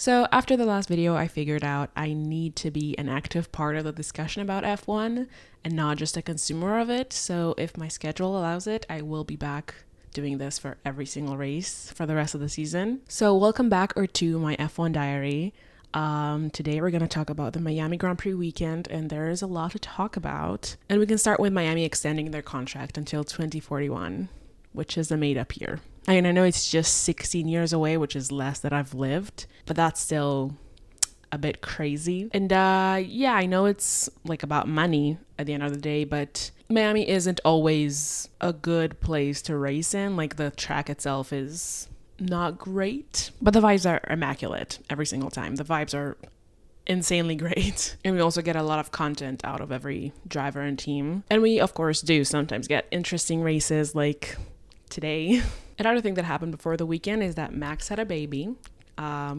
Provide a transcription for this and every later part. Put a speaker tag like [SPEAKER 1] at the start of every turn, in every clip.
[SPEAKER 1] So after the last video, I figured out I need to be an active part of the discussion about F1 and not just a consumer of it. So if my schedule allows it, I will be back doing this for every single race for the rest of the season. So welcome back or to my F1 diary. Today we're going to talk about the Miami Grand Prix weekend, and there is a lot to talk about. And we can start with Miami extending their contract until 2041, which is a made-up year. I mean, I know it's just 16 years away, which is less than I've lived, but that's still a bit crazy. And yeah, I know it's like about money at the end of the day, but Miami isn't always a good place to race in. Like, the track itself is not great, but the vibes are immaculate every single time. The vibes are insanely great, and we also get a lot of content out of every driver and team, and we of course do sometimes get interesting races like today. Another thing that happened before the weekend is that Max had a baby.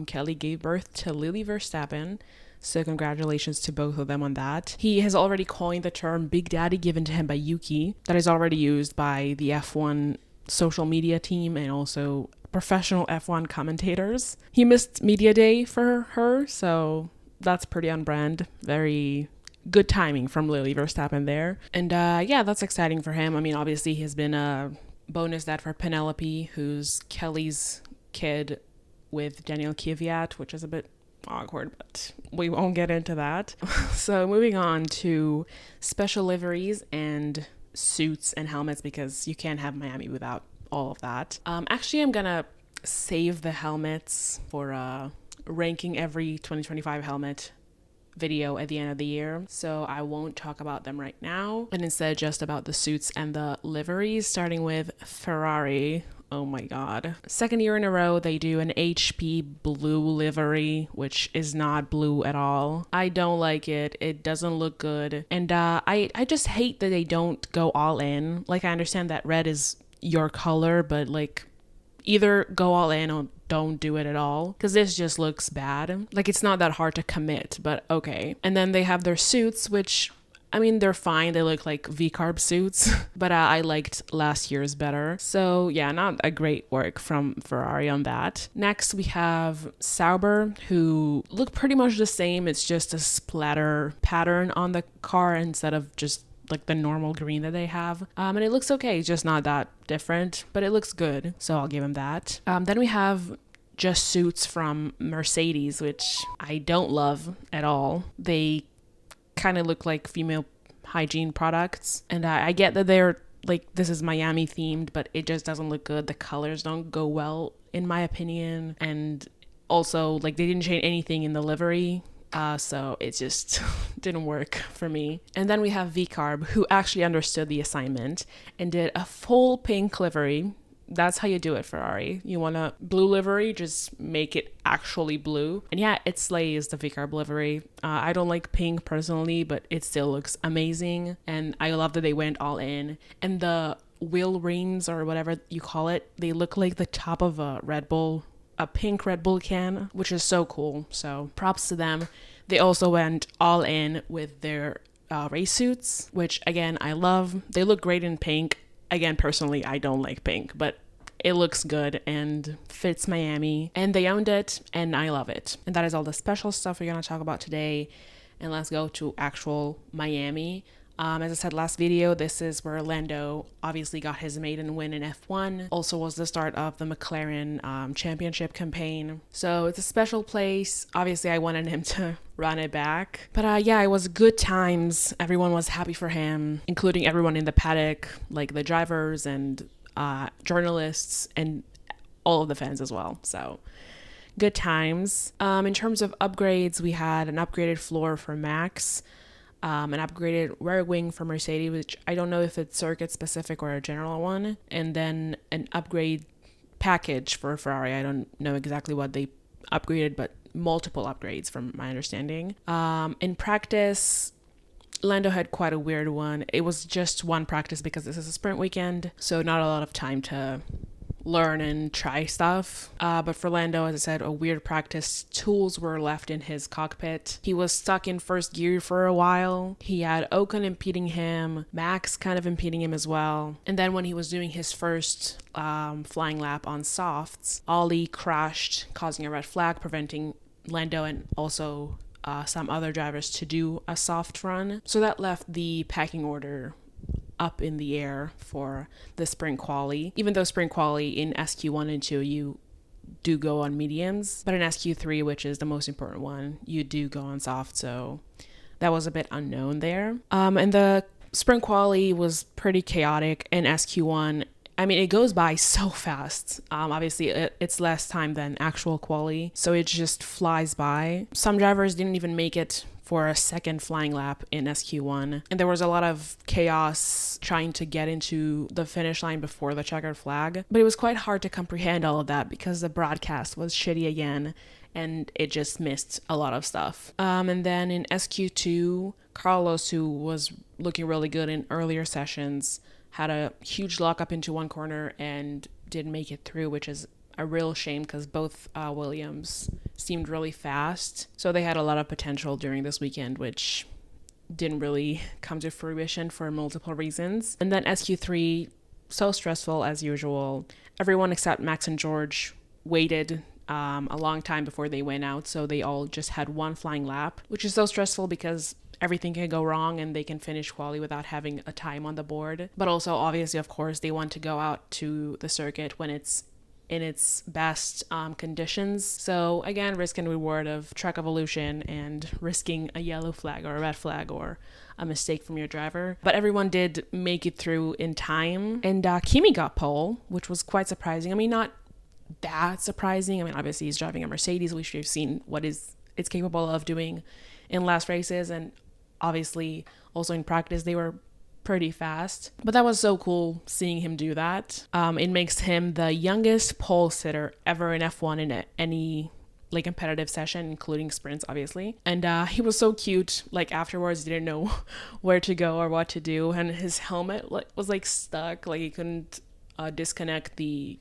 [SPEAKER 1] Kelly gave birth to Lily Verstappen, so congratulations to both of them on that. He has already coined the term Big Daddy given to him by Yuki, that is already used by the F1 social media team and also professional F1 commentators. He missed media day for her, so that's pretty on brand. Very good timing from Lily Verstappen there. And yeah, that's exciting for him. I mean, obviously he's been a bonus dad for Penelope, who's Kelly's kid with Daniel Kvyat, which is a bit awkward, but we won't get into that. So moving on to special liveries and suits and helmets, because you can't have Miami without all of that. Actually, I'm gonna save the helmets for ranking every 2025 helmet video at the end of the year, so I won't talk about them right now, and instead just about the suits and the liveries, starting with Ferrari. Oh my god. Second year in a row they do an HP blue livery, which is not blue at all. I don't like it. It doesn't look good. And I just hate that they don't go all in. Like, I understand that red is your color, but like, either go all in or don't do it at all, because this just looks bad. Like, it's not that hard to commit, but okay. And then they have their suits, which, I mean, they're fine. They look like V-carb suits, but I liked last year's better. So yeah, not a great work from Ferrari on that. Next, we have Sauber, who look pretty much the same. It's just a splatter pattern on the car instead of just like the normal green that they have. And it looks okay. It's just not that different, but it looks good. So I'll give him that. Then we have just suits from Mercedes, which I don't love at all. They kind of look like female hygiene products, and I get that they're like, this is Miami themed, but it just doesn't look good. The colors don't go well in my opinion, and also like they didn't change anything in the livery, so it just didn't work for me. And then we have V-carb, who actually understood the assignment and did a full pink livery. That's how you do it, Ferrari. You want a blue livery, just make it actually blue. And yeah, it slays the V-carb livery. I don't like pink personally, but it still looks amazing. And I love that they went all in. And the wheel rims, or whatever you call it, they look like the top of a Red Bull, a pink Red Bull can, which is so cool. So props to them. They also went all in with their race suits, which again, I love. They look great in pink. Again, personally, I don't like pink, but it looks good and fits Miami, and they owned it, and I love it. And that is all the special stuff we're going to talk about today. And let's go to actual Miami. As I said last video, this is where Lando obviously got his maiden win in F1. Also was the start of the McLaren championship campaign. So it's a special place. Obviously, I wanted him to run it back. But yeah, it was good times. Everyone was happy for him, including everyone in the paddock, like the drivers and journalists and all of the fans as well. So good times. In terms of upgrades, we had an upgraded floor for Max, an upgraded rear wing for Mercedes, which I don't know if it's circuit specific or a general one, and then an upgrade package for Ferrari. I don't know exactly what they upgraded, but multiple upgrades from my understanding. In practice, Lando had quite a weird one. It was just one practice because this is a sprint weekend, so not a lot of time to learn and try stuff. But for Lando, as I said, a weird practice. Tools were left in his cockpit. He was stuck in first gear for a while. He had Ocon impeding him, Max kind of impeding him as well. And then when he was doing his first flying lap on softs, Ollie crashed, causing a red flag, preventing Lando and also some other drivers to do a soft run. So that left the pecking order up in the air for the sprint quali. Even though sprint quali in SQ1 and 2, you do go on mediums, but in SQ3, which is the most important one, you do go on soft. So that was a bit unknown there. And the sprint quali was pretty chaotic in SQ1. I mean, it goes by so fast. Obviously, it's less time than actual quali, so it just flies by. Some drivers didn't even make it for a second flying lap in SQ1, and there was a lot of chaos trying to get into the finish line before the checkered flag. But it was quite hard to comprehend all of that because the broadcast was shitty again, and it just missed a lot of stuff. And then in SQ2, Carlos, who was looking really good in earlier sessions, had a huge lock up into one corner and didn't make it through, which is a real shame because both Williams seemed really fast. So they had a lot of potential during this weekend, which didn't really come to fruition for multiple reasons. And then SQ3, so stressful as usual. Everyone except Max and George waited a long time before they went out, so they all just had one flying lap, which is so stressful because everything can go wrong and they can finish quali without having a time on the board. But also, obviously, of course, they want to go out to the circuit when it's in its best conditions. So again, risk and reward of track evolution and risking a yellow flag or a red flag or a mistake from your driver. But everyone did make it through in time. And Kimi got pole, which was quite surprising. I mean, not that surprising. I mean, obviously he's driving a Mercedes, which we've seen what it's capable of doing in last races, and obviously also in practice they were pretty fast. But that was so cool seeing him do that. It makes him the youngest pole sitter ever in F1 in any like competitive session, including sprints, obviously. And he was so cute. Like afterwards, he didn't know where to go or what to do, and his helmet was like stuck. Like he couldn't disconnect the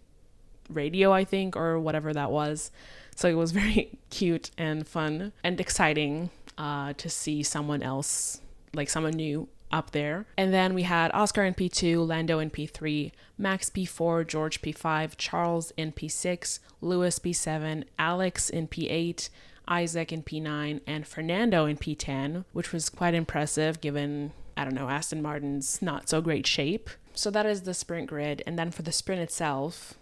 [SPEAKER 1] radio, I think, or whatever that was. So it was very cute and fun and exciting to see someone else, like someone new, up there. And then we had Oscar in P2, Lando in P3, Max P4, George P5, Charles in P6, Lewis P7, Alex in P8, Isaac in P9, and Fernando in P10, which was quite impressive given, I don't know, Aston Martin's not so great shape. So that is the sprint grid. And then for the sprint itself,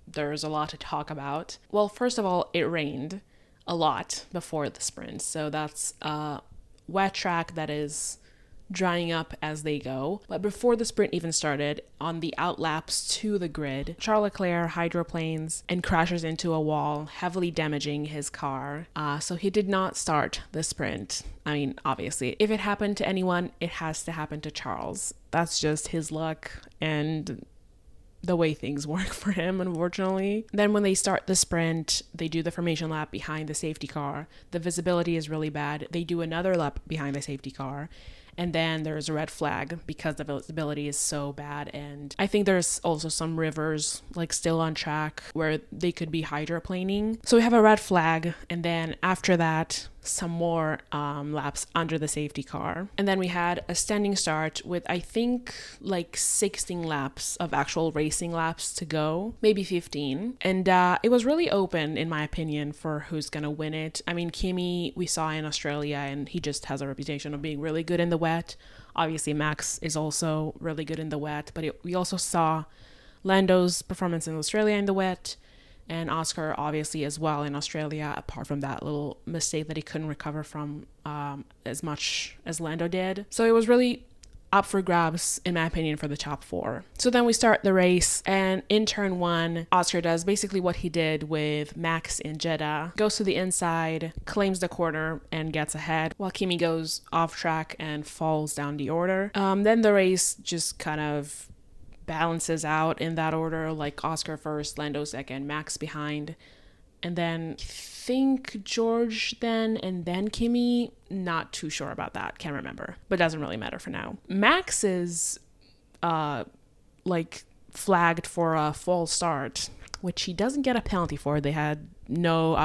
[SPEAKER 1] there's a lot to talk about. Well, first of all, it rained a lot before the sprint. So that's a wet track that is drying up as they go. But before the sprint even started, on the outlaps to the grid, Charles Leclerc hydroplanes and crashes into a wall, heavily damaging his car. So he did not start the sprint. I mean, obviously, if it happened to anyone, it has to happen to Charles. That's just his luck and the way things work for him, unfortunately. Then when they start the sprint, they do the formation lap behind the safety car. The visibility is really bad. They do another lap behind the safety car. And then there's a red flag because the visibility is so bad. And I think there's also some rivers like still on track where they could be hydroplaning. So we have a red flag. And then after that, some more laps under the safety car. And then we had a standing start with, I think, like 16 laps of actual racing laps to go, maybe 15. And it was really open, in my opinion, for who's going to win it. I mean, Kimi, we saw in Australia, and he just has a reputation of being really good in the wet. Obviously, Max is also really good in the wet, but we also saw Lando's performance in Australia in the wet, and Oscar obviously as well in Australia, apart from that little mistake that he couldn't recover from as much as Lando did. So it was really up for grabs, in my opinion, for the top four. So then we start the race, and in turn one, Oscar does basically what he did with Max in Jeddah, goes to the inside, claims the corner, and gets ahead, while Kimi goes off track and falls down the order. Then the race just kind of balances out in that order, like Oscar first, Lando second, Max behind, and then I think George then, and then Kimi. Not too sure about that, can't remember, but doesn't really matter for now. Max is like flagged for a false start, which he doesn't get a penalty for. They had no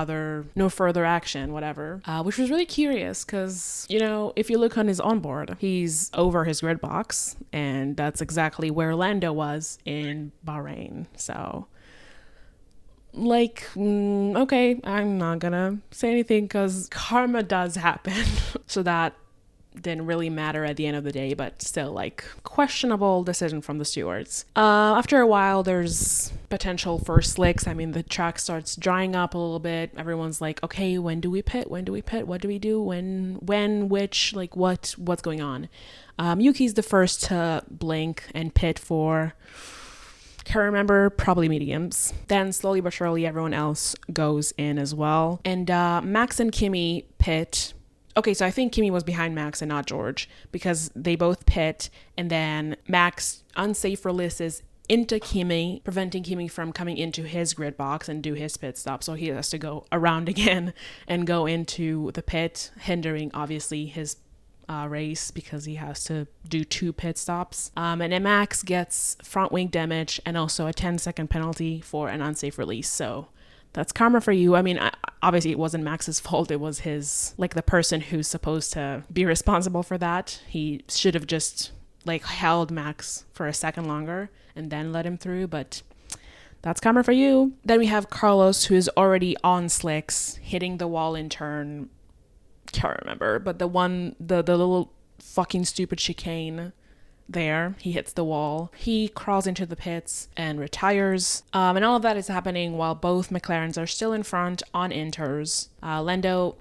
[SPEAKER 1] further action, whatever, which was really curious because, you know, if you look on his onboard, he's over his grid box, and that's exactly where Lando was in Bahrain. So Okay, I'm not gonna say anything because karma does happen. So that didn't really matter at the end of the day, but still, like, questionable decision from the stewards. After a while, there's potential for slicks. I mean, the track starts drying up a little bit. Everyone's like, okay, when do we pit? When do we pit? What do we do? When, which, like, what's going on? Yuki's the first to blink and pit for, can't remember, probably mediums. Then slowly but surely, everyone else goes in as well. And Max and Kimi pit. Okay, so I think Kimi was behind Max and not George because they both pit, and then Max unsafe releases into Kimi, preventing Kimi from coming into his grid box and do his pit stop. So he has to go around again and go into the pit, hindering obviously his race because he has to do 2 pit stops. And then Max gets front wing damage and also a 10-second penalty for an unsafe release. So that's karma for you. I mean, obviously it wasn't Max's fault. It was his, like, the person who's supposed to be responsible for that. He should have just, like, held Max for a second longer and then let him through, but that's karma for you. Then we have Carlos, who is already on slicks, hitting the wall in turn, can't remember, but the little fucking stupid chicane there, he hits the wall, he crawls into the pits and retires, and all of that is happening while both McLarens are still in front on inters. Lando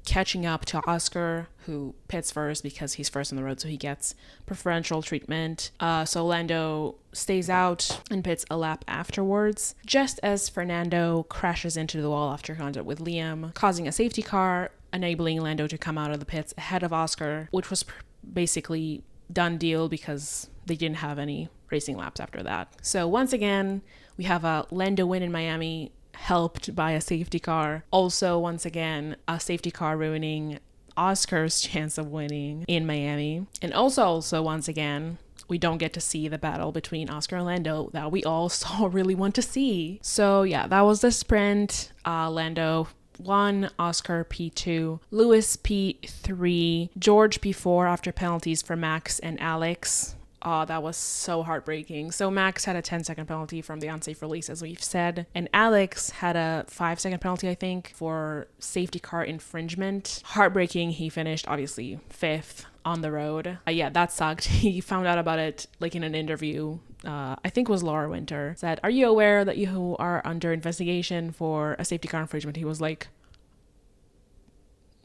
[SPEAKER 1] catching up to Oscar, who pits first because he's first on the road, so he gets preferential treatment. So Lando stays out and pits a lap afterwards, just as Fernando crashes into the wall after contact with Liam, causing a safety car, enabling Lando to come out of the pits ahead of Oscar, which was basically done deal because they didn't have any racing laps after that. So once again, we have a Lando win in Miami, helped by a safety car. Also, once again, a safety car ruining Oscar's chance of winning in Miami. And also once again, we don't get to see the battle between Oscar and Lando that we all so really want to see. So yeah, that was the sprint. Lando 1, Oscar P2, Lewis P3, George P4 after penalties for Max and Alex. Oh, that was so heartbreaking. So Max had a 10-second penalty from the unsafe release, as we've said, and Alex had a 5-second penalty, I think, for safety car infringement. Heartbreaking. He finished, obviously, 5th on the road. Yeah, that sucked. He found out about it, like, in an interview. I think it was Laura Winter, said, "Are you aware that you are under investigation for a safety car infringement?" He was like,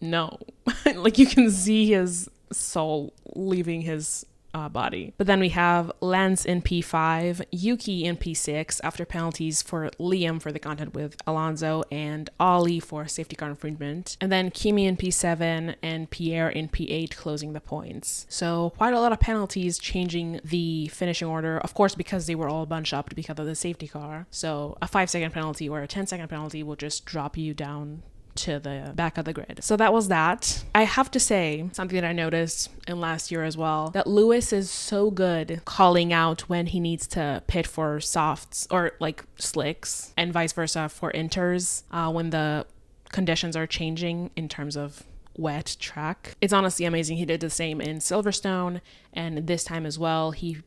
[SPEAKER 1] no. Like, you can see his soul leaving his body. But then we have Lance in P5, Yuki in P6 after penalties for Liam for the contact with Alonso and Ollie for safety car infringement. And then Kimi in P7 and Pierre in P8 closing the points. So quite a lot of penalties changing the finishing order, of course, because they were all bunched up because of the safety car. So a 5-second penalty or a 10-second penalty will just drop you down to the back of the grid. So that was that. I have to say something that I noticed in last year as well, that Lewis is so good calling out when he needs to pit for softs or like slicks and vice versa for inters when the conditions are changing in terms of wet track. It's honestly amazing. He did the same in Silverstone, and this time as well he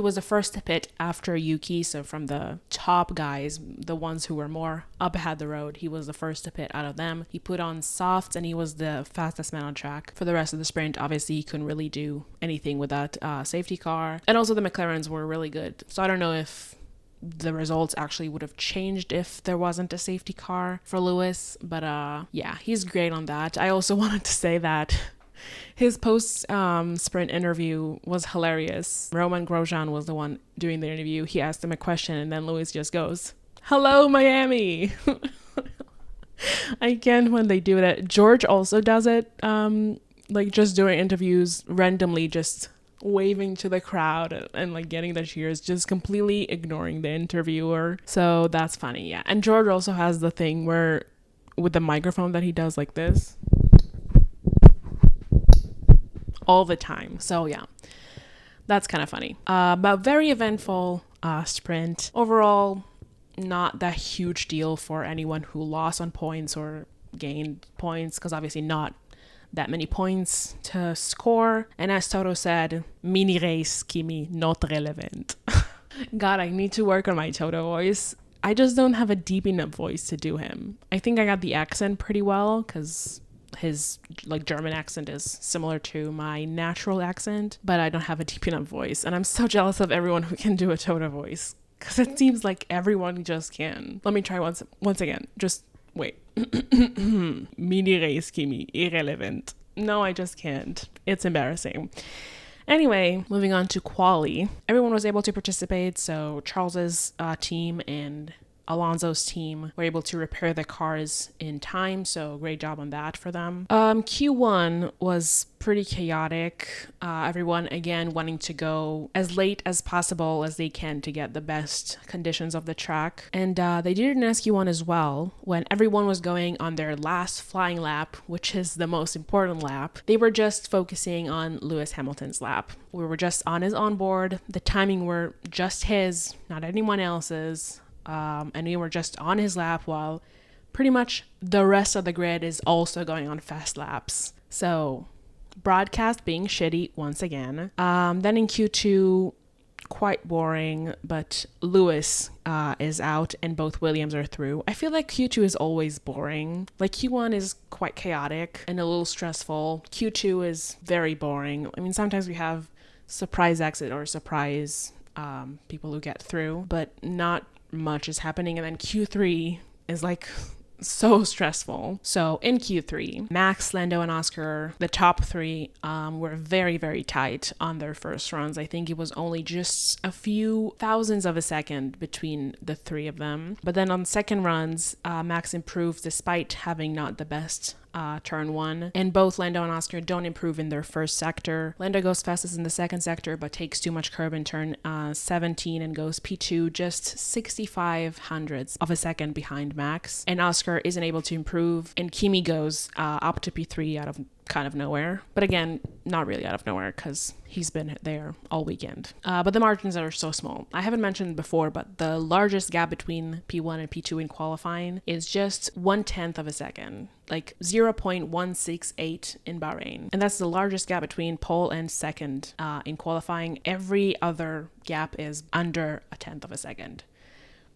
[SPEAKER 1] was the first to pit after Yuki, so from the top guys, the ones who were more up ahead the road, he was the first to pit out of them. He put on softs and he was the fastest man on track for the rest of the sprint. Obviously, he couldn't really do anything with that safety car. And also the McLarens were really good. So I don't know if the results actually would have changed if there wasn't a safety car for Lewis, but yeah, he's great on that. I also wanted to say that his post-sprint interview was hilarious. Roman Grosjean was the one doing the interview. He asked him a question and then Lewis just goes, "Hello, Miami." I can't when they do that. George also does it, like just doing interviews randomly, just waving to the crowd and like getting the cheers, just completely ignoring the interviewer. So that's funny, yeah. And George also has the thing where with the microphone that he does like this all the time. So yeah, that's kind of funny. But very eventful sprint. Overall, not that huge deal for anyone who lost on points or gained points, because obviously not that many points to score. And as Toto said, mini race, Kimi, not relevant. God, I need to work on my Toto voice. I just don't have a deep enough voice to do him. I think I got the accent pretty well because his like German accent is similar to my natural accent, but I don't have a deep enough voice. And I'm so jealous of everyone who can do a Toto voice because it seems like everyone just can. Let me try once again. Just wait. Mini race Kimi, irrelevant. No, I just can't. It's embarrassing. Anyway, moving on to quali. Everyone was able to participate, so Charles's team and Alonso's team were able to repair the cars in time, so great job on that for them. Q1 was pretty chaotic. Everyone, again, wanting to go as late as possible as they can to get the best conditions of the track. And they did it in SQ1 as well. When everyone was going on their last flying lap, which is the most important lap, they were just focusing on Lewis Hamilton's lap. We were just on his onboard. The timing were just his, not anyone else's. And we were just on his lap while pretty much the rest of the grid is also going on fast laps. So broadcast being shitty once again. Then in Q2, quite boring, but Lewis is out and both Williams are through. I feel like Q2 is always boring. Like Q1 is quite chaotic and a little stressful. Q2 is very boring. I mean, sometimes we have surprise exit or surprise people who get through, but not much is happening. And then Q3 is like so stressful. So in Q3, Max, Lando, and Oscar, the top three, were very, very tight on their first runs. I think it was only just a few thousandths of a second between the three of them. But then on second runs, Max improved despite having not the best turn one, and both Lando and Oscar don't improve in their first sector. Lando goes fastest in the second sector but takes too much curb in turn 17 and goes P2 just 65 hundredths of a second behind Max, and Oscar isn't able to improve, and Kimi goes up to P3 out of kind of nowhere, but again, not really out of nowhere because he's been there all weekend. But the margins are so small. I haven't mentioned before, but the largest gap between P1 and P2 in qualifying is just 1/10 of a second, like 0.168 in Bahrain. And that's the largest gap between pole and second in qualifying. Every other gap is under 1/10 of a second.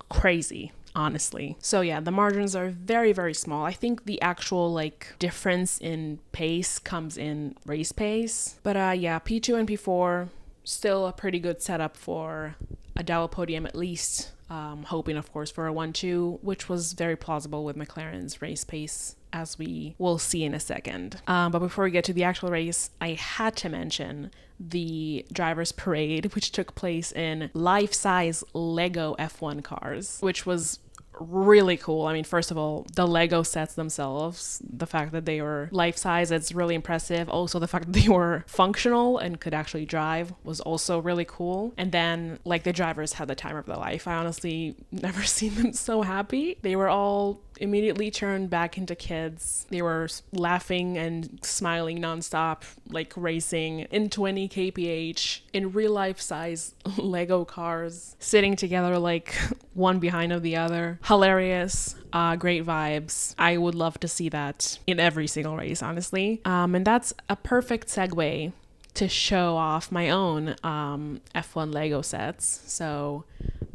[SPEAKER 1] Crazy, honestly. So yeah, the margins are very, very small. I think the actual like difference in pace comes in race pace. But yeah, P2 and P4 still a pretty good setup for a double podium at least. Hoping of course for a 1-2, which was very plausible with McLaren's race pace, as we will see in a second. But before we get to the actual race, I had to mention the drivers' parade, which took place in life-size Lego F1 cars, which was really cool. I mean, first of all, the Lego sets themselves, the fact that they were life-size, it's really impressive. Also, the fact that they were functional and could actually drive was also really cool. And then, like, the drivers had the time of their life. I honestly never seen them so happy. They were all immediately turned back into kids. They were laughing and smiling nonstop, like racing in 20 kph in real life size Lego cars, sitting together like one behind of the other. Hilarious, great vibes. I would love to see that in every single race, honestly. And that's a perfect segue to show off my own F1 Lego sets. So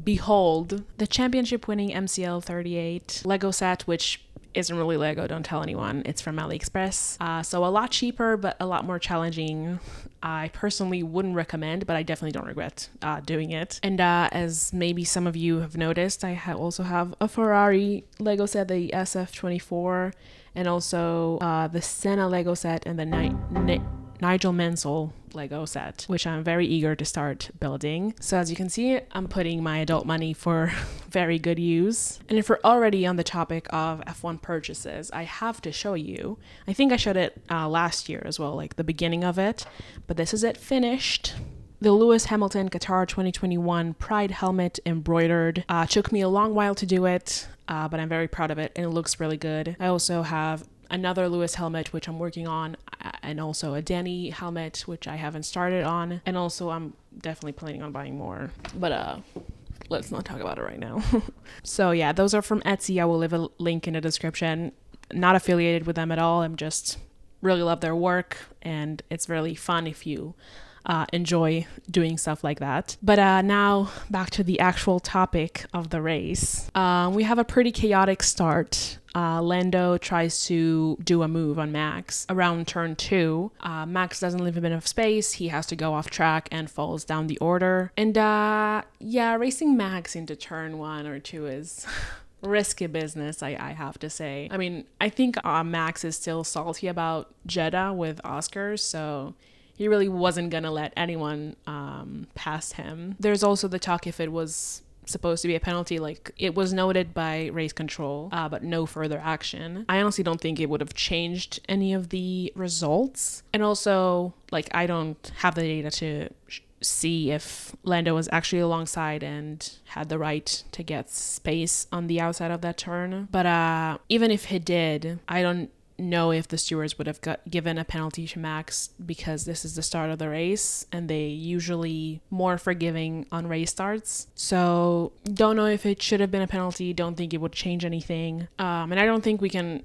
[SPEAKER 1] behold, the championship winning MCL 38 Lego set, which isn't really Lego, don't tell anyone. It's from AliExpress. So a lot cheaper, but a lot more challenging. I personally wouldn't recommend, but I definitely don't regret doing it. And as maybe some of you have noticed, I also have a Ferrari Lego set, the SF24, and also the Senna Lego set and the Nigel Mansell Lego set, which I'm very eager to start building. So as you can see, I'm putting my adult money for very good use. And if we're already on the topic of F1 purchases, I have to show you. I think I showed it last year as well, like the beginning of it, but this is it finished. The Lewis Hamilton Qatar 2021 Pride helmet embroidered. Took me a long while to do it, but I'm very proud of it and it looks really good. I also have another Lewis helmet, which I'm working on, and also a Danny helmet, which I haven't started on. And also I'm definitely planning on buying more, but let's not talk about it right now. So yeah, those are from Etsy. I will leave a link in the description. Not affiliated with them at all. I'm just really love their work, and it's really fun if you enjoy doing stuff like that. But now back to the actual topic of the race. We have a pretty chaotic start. Lando tries to do a move on Max around turn 2. Max doesn't leave him enough space. He has to go off track and falls down the order. And racing Max into turn 1 or 2 is risky business, I have to say. I mean, I think Max is still salty about Jeddah with Oscar, so he really wasn't gonna let anyone pass him. There's also the talk if it was supposed to be a penalty, like it was noted by race control, but no further action. I honestly don't think it would have changed any of the results. And also, like, I don't have the data to see if Lando was actually alongside and had the right to get space on the outside of that turn. But even if he did, I don't know if the stewards would have given a penalty to Max, because this is the start of the race and they usually more forgiving on race starts. So don't know if it should have been a penalty. Don't think it would change anything. And I don't think we can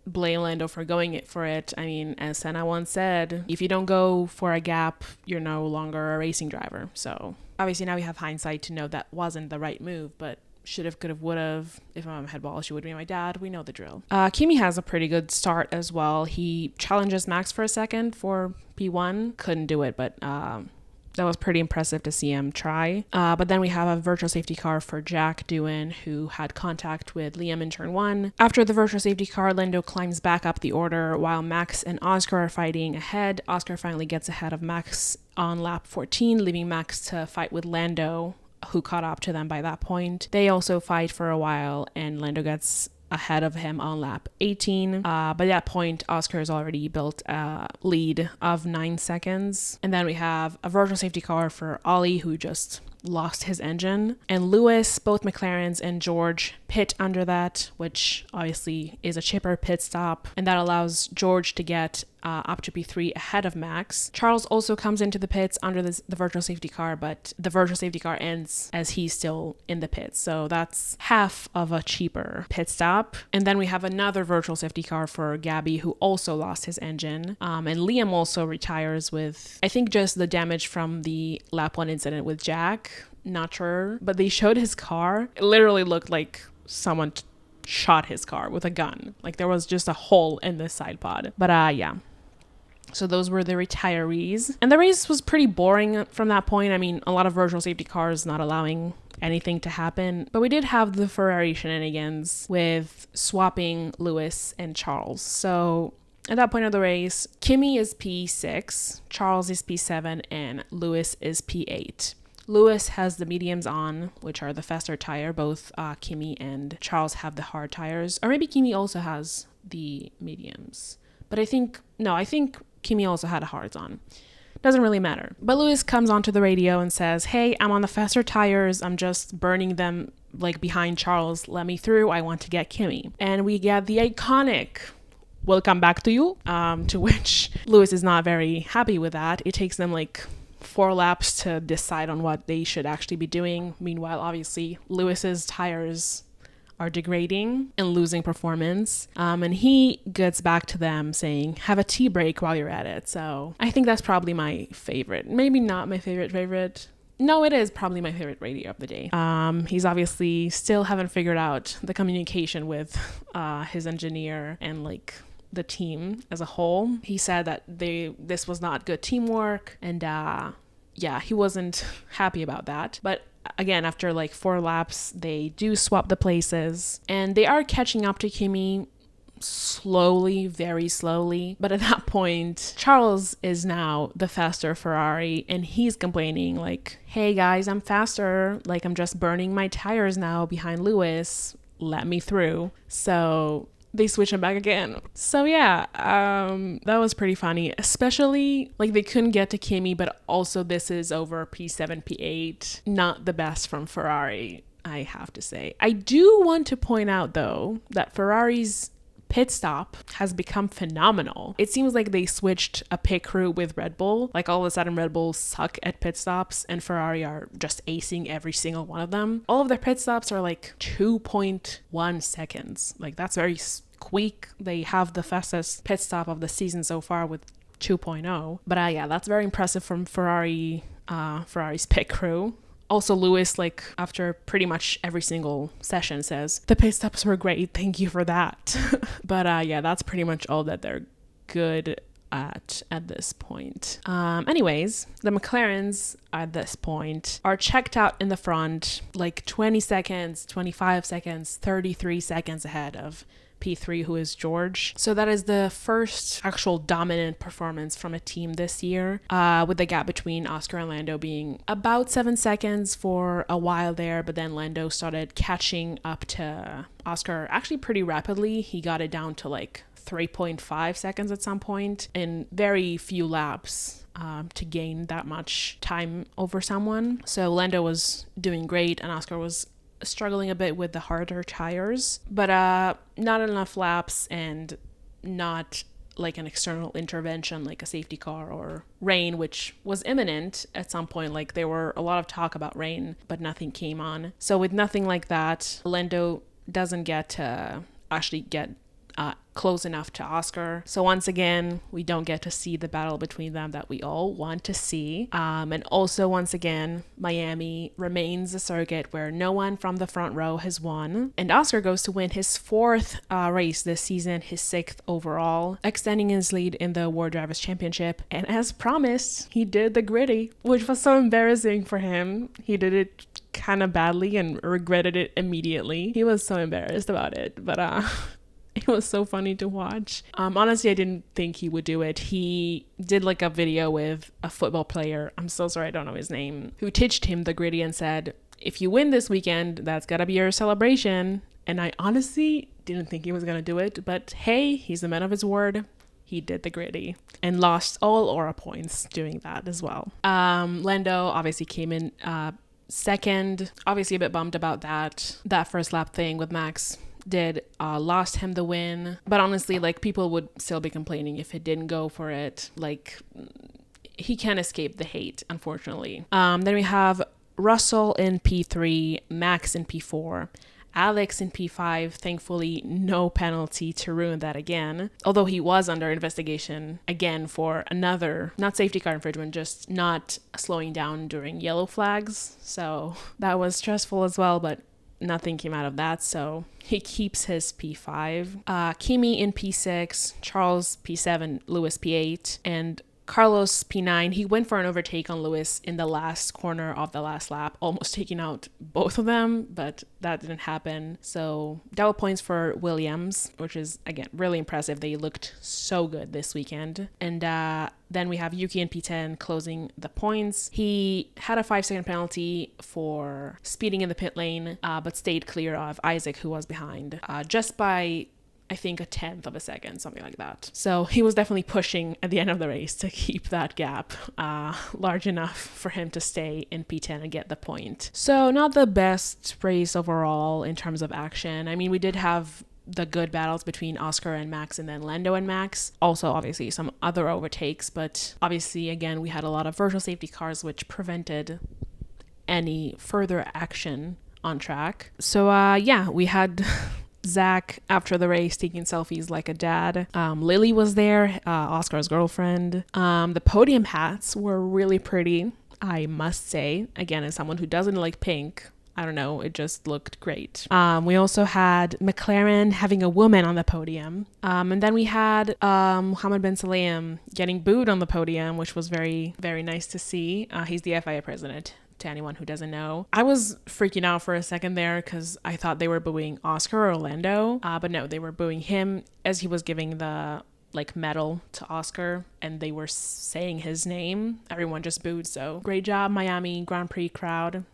[SPEAKER 1] blame Lando for going for it. I mean, as Senna once said, if you don't go for a gap, you're no longer a racing driver. So obviously now we have hindsight to know that wasn't the right move, but should have, could have, would have. If my mom had balls, she would be my dad. We know the drill. Kimi has a pretty good start as well. He challenges Max for a second for P1. Couldn't do it, but that was pretty impressive to see him try. But then we have a virtual safety car for Jack Doohan, who had contact with Liam in turn 1. After the virtual safety car, Lando climbs back up the order while Max and Oscar are fighting ahead. Oscar finally gets ahead of Max on lap 14, leaving Max to fight with Lando, who caught up to them by that point. They also fight for a while, and Lando gets ahead of him on lap 18. By that point, Oscar has already built a lead of 9 seconds. And then we have a virtual safety car for Ollie, who just lost his engine. And Lewis, both McLarens, and George pit under that, which obviously is a chipper pit stop. And that allows George to get up to P3 ahead of Max. Charles also comes into the pits under the virtual safety car, but the virtual safety car ends as he's still in the pits. So that's half of a cheaper pit stop. And then we have another virtual safety car for Gabby, who also lost his engine. And Liam also retires with, I think, just the damage from the lap 1 incident with Jack. Not sure, but they showed his car. It literally looked like someone shot his car with a gun. Like there was just a hole in the side pod. But yeah. So those were the retirees. And the race was pretty boring from that point. I mean, a lot of virtual safety cars not allowing anything to happen. But we did have the Ferrari shenanigans with swapping Lewis and Charles. So at that point of the race, Kimi is P6, Charles is P7, and Lewis is P8. Lewis has the mediums on, which are the faster tire. Both Kimi and Charles have the hard tires. Or maybe Kimi also has the mediums. But I think Kimi also had a hards on. Doesn't really matter. But Lewis comes onto the radio and says, hey, I'm on the faster tires. I'm just burning them like behind Charles. Let me through. I want to get Kimi. And we get the iconic "we'll come back to you," to which Lewis is not very happy with that. It takes them like 4 laps to decide on what they should actually be doing. Meanwhile, obviously, Lewis's tires are degrading and losing performance. And he gets back to them saying, have a tea break while you're at it. So I think that's probably my favorite. Maybe not my favorite. No, it is probably my favorite radio of the day. He's obviously still haven't figured out the communication with his engineer and like the team as a whole. He said that this was not good teamwork, and he wasn't happy about that. But again, after like 4 laps, they do swap the places, and they are catching up to Kimi slowly, very slowly. But at that point, Charles is now the faster Ferrari, and he's complaining like, hey guys, I'm faster. Like, I'm just burning my tires now behind Lewis. Let me through. So they switch him back again. So yeah, that was pretty funny, especially like they couldn't get to Kimi, but also this is over P7, P8. Not the best from Ferrari, I have to say. I do want to point out though that Ferrari's pit stop has become phenomenal. It seems like they switched a pit crew with Red Bull. Like all of a sudden Red Bull suck at pit stops and Ferrari are just acing every single one of them. All of their pit stops are like 2.1 seconds. Like that's very quick. They have the fastest pit stop of the season so far with 2.0. But yeah, that's very impressive from Ferrari's pit crew. Also, Lewis, like, after pretty much every single session says, the pit stops were great, thank you for that. But yeah, that's pretty much all that they're good at this point. Anyways, the McLarens at this point are checked out in the front like 20 seconds, 25 seconds, 33 seconds ahead of P3, who is George. So that is the first actual dominant performance from a team this year, with the gap between Oscar and Lando being about 7 seconds for a while there, but then Lando started catching up to Oscar actually pretty rapidly. He got it down to like 3.5 seconds at some point in very few laps to gain that much time over someone. So Lando was doing great and Oscar was struggling a bit with the harder tires, but not enough laps and not like an external intervention like a safety car or rain, which was imminent at some point. Like there were a lot of talk about rain, but nothing came on. So with nothing like that, Lando doesn't get to actually get close enough to Oscar. So once again, we don't get to see the battle between them that we all want to see. And also, once again, Miami remains a circuit where no one from the front row has won. And Oscar goes to win his fourth race this season, his sixth overall, extending his lead in the World Drivers' Championship. And as promised, he did the gritty, which was so embarrassing for him. He did it kind of badly and regretted it immediately. He was so embarrassed about it, but it was so funny to watch. Honestly, I didn't think he would do it. He did like a video with a football player, I'm so sorry I don't know his name, who teached him the gritty and said, if you win this weekend, that's gotta be your celebration. And I honestly didn't think he was gonna do it, but hey, he's a man of his word. He did the gritty and lost all aura points doing that as well. Lando obviously came in second. Obviously a bit bummed about that first lap thing with Max did lost him the win, but honestly, like, people would still be complaining if he didn't go for it. Like, he can't escape the hate, unfortunately. Then we have Russell in P3, Max in P4, Alex in P5. Thankfully, no penalty to ruin that again, although he was under investigation again for another, not safety car infringement, just not slowing down during yellow flags. So that was stressful as well, but nothing came out of that, so he keeps his P5. Kimi in P6, Charles P7, Lewis P8, and Carlos P9. He went for an overtake on Lewis in the last corner of the last lap, almost taking out both of them, but that didn't happen. So double points for Williams, which is, again, really impressive. They looked so good this weekend. And then we have Yuki in P10 closing the points. He had a 5-second penalty for speeding in the pit lane, but stayed clear of Isaac, who was behind, just by, I think, 1/10 of a second, something like that. So he was definitely pushing at the end of the race to keep that gap large enough for him to stay in P10 and get the point. So not the best race overall in terms of action. I mean, we did have the good battles between Oscar and Max and then Lando and Max. Also, obviously, some other overtakes, but obviously, again, we had a lot of virtual safety cars which prevented any further action on track. So yeah, we had Zach after the race taking selfies like a dad. Lily was there, Oscar's girlfriend. The podium hats were really pretty, I must say. Again, as someone who doesn't like pink, I don't know, it just looked great. We also had McLaren having a woman on the podium. And then we had Mohammed bin Sulayem getting booed on the podium, which was very, very nice to see. He's the FIA president, to anyone who doesn't know. I was freaking out for a second there because I thought they were booing Oscar or Orlando, but no, they were booing him as he was giving the medal to Oscar and they were saying his name. Everyone just booed. So great job, Miami Grand Prix crowd.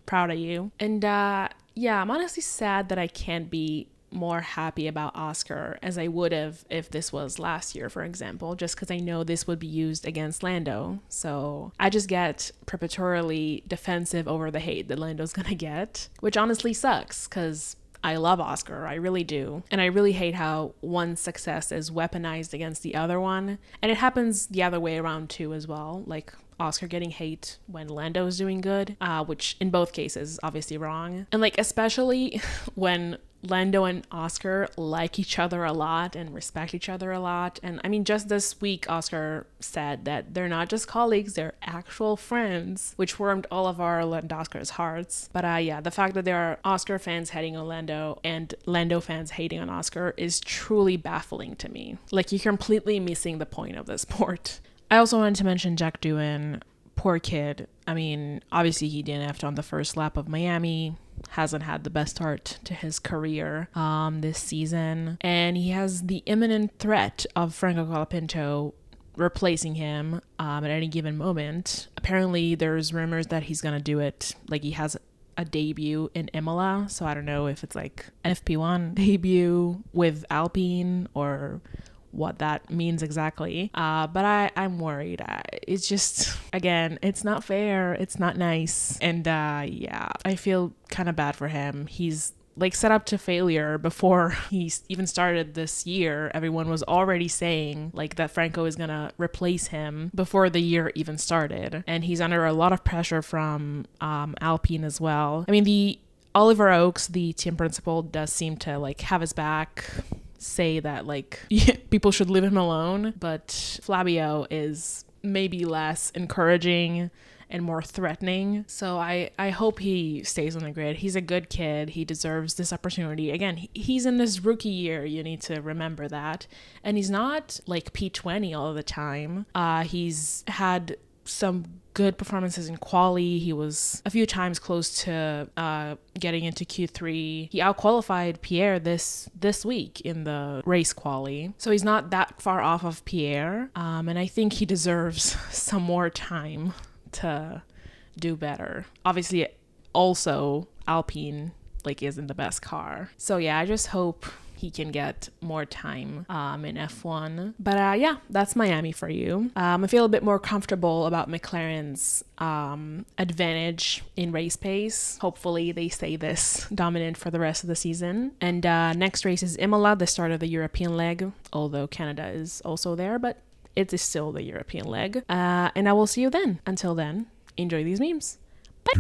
[SPEAKER 1] Proud of you. And yeah, I'm honestly sad that I can't be more happy about Oscar as I would have if this was last year, for example, just because I know this would be used against Lando. So I just get preparatorily defensive over the hate that Lando's gonna get, which honestly sucks because I love Oscar, I really do. And I really hate how one success is weaponized against the other one. And it happens the other way around too as well, like Oscar getting hate when Lando is doing good, which in both cases is obviously wrong. And like, especially when Lando and Oscar like each other a lot and respect each other a lot. And I mean, just this week, Oscar said that they're not just colleagues, they're actual friends, which warmed all of our Oscar's hearts. But yeah, the fact that there are Oscar fans hating on Lando and Lando fans hating on Oscar is truly baffling to me. Like, you're completely missing the point of the sport. I also wanted to mention Jack Doohan. Poor kid. I mean, obviously he DNF'd on the first lap of Miami. Hasn't had the best start to his career this season. And he has the imminent threat of Franco Colapinto replacing him at any given moment. Apparently there's rumors that he's going to do it. Like, he has a debut in Imola. So I don't know if it's like an FP1 debut with Alpine or what that means exactly. But I'm worried. It's just, again, it's not fair. It's not nice. And yeah, I feel kind of bad for him. He's like set up to failure before he even started this year. Everyone was already saying like that Franco is gonna replace him before the year even started. And he's under a lot of pressure from Alpine as well. I mean, the Oliver Oakes, the team principal, does seem to like have his back, say that like people should leave him alone, but Flavio is maybe less encouraging and more threatening. So I hope he stays on the grid. He's a good kid. He deserves this opportunity. Again, he's in his rookie year. You need to remember that. And he's not like P20 all the time. He's had some good performances in quali. He was a few times close to getting into Q3. He outqualified Pierre this week in the race quali. So he's not that far off of Pierre. And I think he deserves some more time to do better. Obviously, also Alpine like isn't the best car. So yeah, I just hope he can get more time in F1. But yeah, that's Miami for you. I feel a bit more comfortable about McLaren's advantage in race pace. Hopefully they stay this dominant for the rest of the season. And next race is Imola, the start of the European leg, although Canada is also there, but it is still the European leg. And I will see you then. Until then, enjoy these memes. Bye!